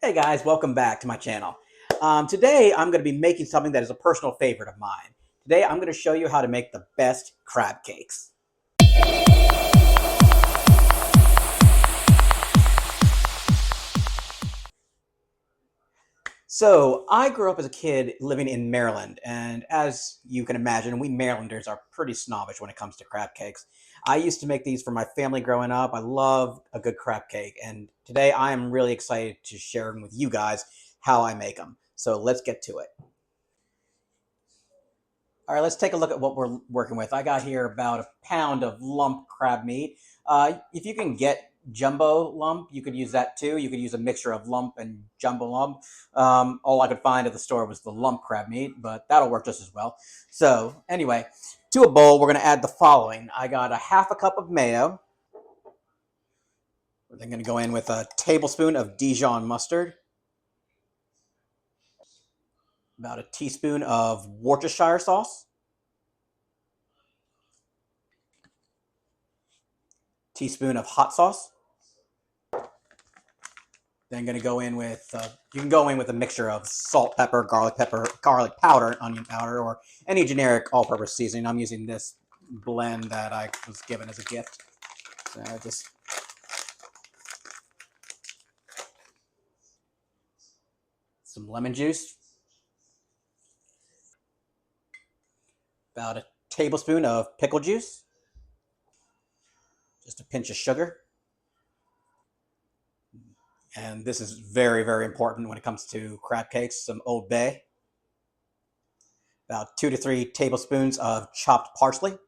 Hey guys, welcome back to my channel. Today I'm going to be making something that is a personal favorite of mine. Today I'm going to show you how to make the best crab cakes. So I grew up as a kid living in Maryland, and as you can imagine, we Marylanders are pretty snobbish when it comes to crab cakes. I used to make these for my family growing up. I love a good crab cake, and today I am really excited to share with you guys how I make them. So let's get to it. All right, let's take a look at what we're working with. I got here about a pound of lump crab meat. If you can get jumbo lump, you could use that too. You could use a mixture of lump and jumbo lump. All I could find at the store was the lump crab meat, but that'll work just as well. So anyway, to a bowl, we're going to add the following. I got a half a cup of mayo. We're then going to go in with a tablespoon of Dijon mustard, about a teaspoon of Worcestershire sauce, teaspoon of hot sauce. Then going to go in with, you can go in with a mixture of salt, pepper, garlic powder, onion powder, or any generic all-purpose seasoning. I'm using this blend that I was given as a gift. So just some lemon juice, about a tablespoon of pickle juice, just a pinch of sugar. And this is very, very important when it comes to crab cakes, some Old Bay, about 2 to 3 tablespoons of chopped parsley.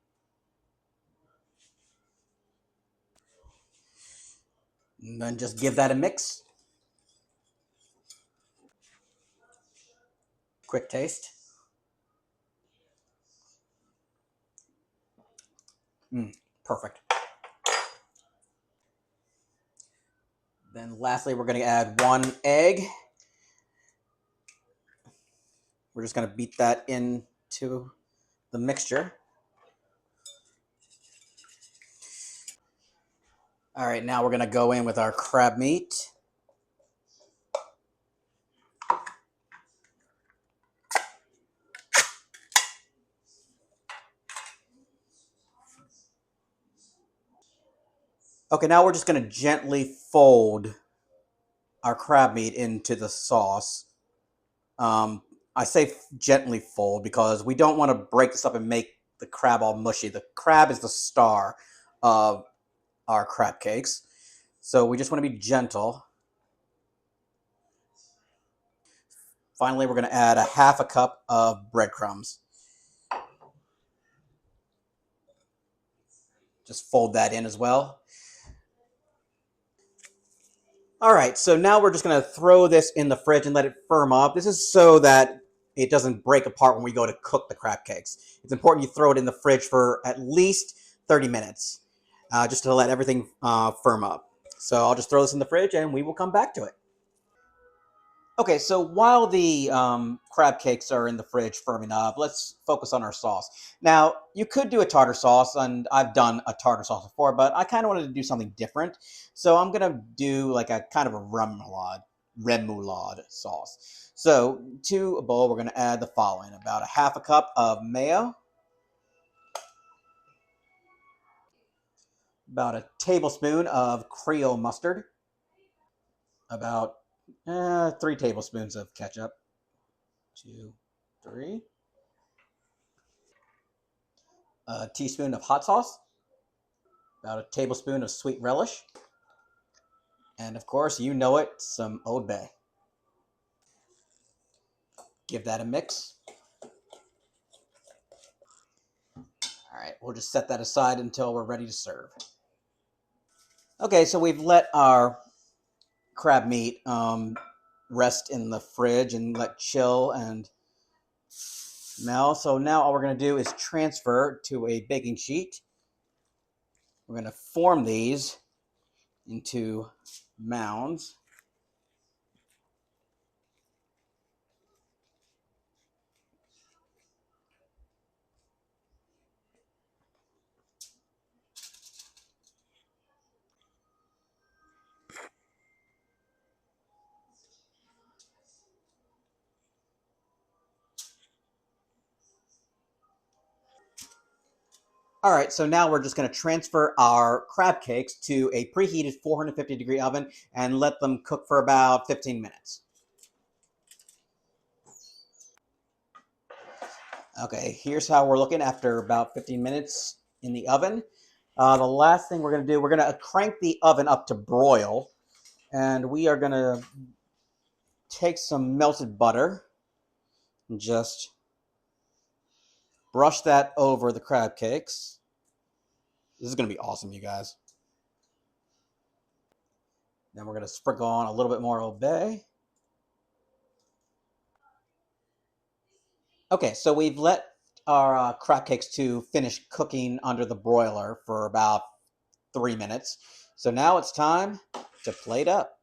And then just give that a mix. Quick taste. Perfect. Then lastly, we're going to add 1 egg. We're just going to beat that into the mixture. All right, now we're going to go in with our crab meat. Okay, now we're just going to gently fold our crab meat into the sauce. I say gently fold because we don't want to break this up and make the crab all mushy. The crab is the star of our crab cakes. So we just want to be gentle. Finally, we're going to add a half a cup of breadcrumbs. Just fold that in as well. All right, so now we're just going to throw this in the fridge and let it firm up. This is so that it doesn't break apart when we go to cook the crab cakes. It's important you throw it in the fridge for at least 30 minutes, just to let everything firm up. So I'll just throw this in the fridge and we will come back to it. Okay, so while the crab cakes are in the fridge firming up, let's focus on our sauce. Now, you could do a tartar sauce, and I've done a tartar sauce before, but I kind of wanted to do something different. So I'm going to do like a kind of a remoulade sauce. So to a bowl, we're going to add the following. About a half a cup of mayo, about a tablespoon of Creole mustard, about 3 tablespoons of ketchup, 2, 3, a teaspoon of hot sauce, about a tablespoon of sweet relish, and of course, you know it, some Old Bay. Give that a mix. All right, we'll just set that aside until we're ready to serve. Okay, so we've let our crab meat rest in the fridge and let chill and melt. So now all we're going to do is transfer to a baking sheet. We're going to form these into mounds. All right, so now we're just going to transfer our crab cakes to a preheated 450-degree oven and let them cook for about 15 minutes. Okay, here's how we're looking after about 15 minutes in the oven. The last thing we're going to do, we're going to crank the oven up to broil, and we are going to take some melted butter and just brush that over the crab cakes. This is going to be awesome, you guys. Then we're going to sprinkle on a little bit more Old Bay. Okay, so we've let our crab cakes to finish cooking under the broiler for about 3 minutes. So now it's time to plate up.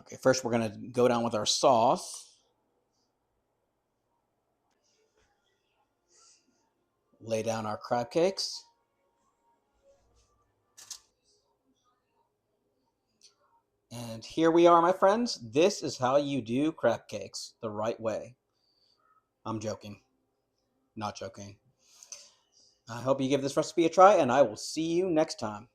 Okay, first we're going to go down with our sauce. Lay down our crab cakes. And here we are, my friends. This is how you do crab cakes the right way. I'm joking. Not joking. I hope you give this recipe a try, and I will see you next time.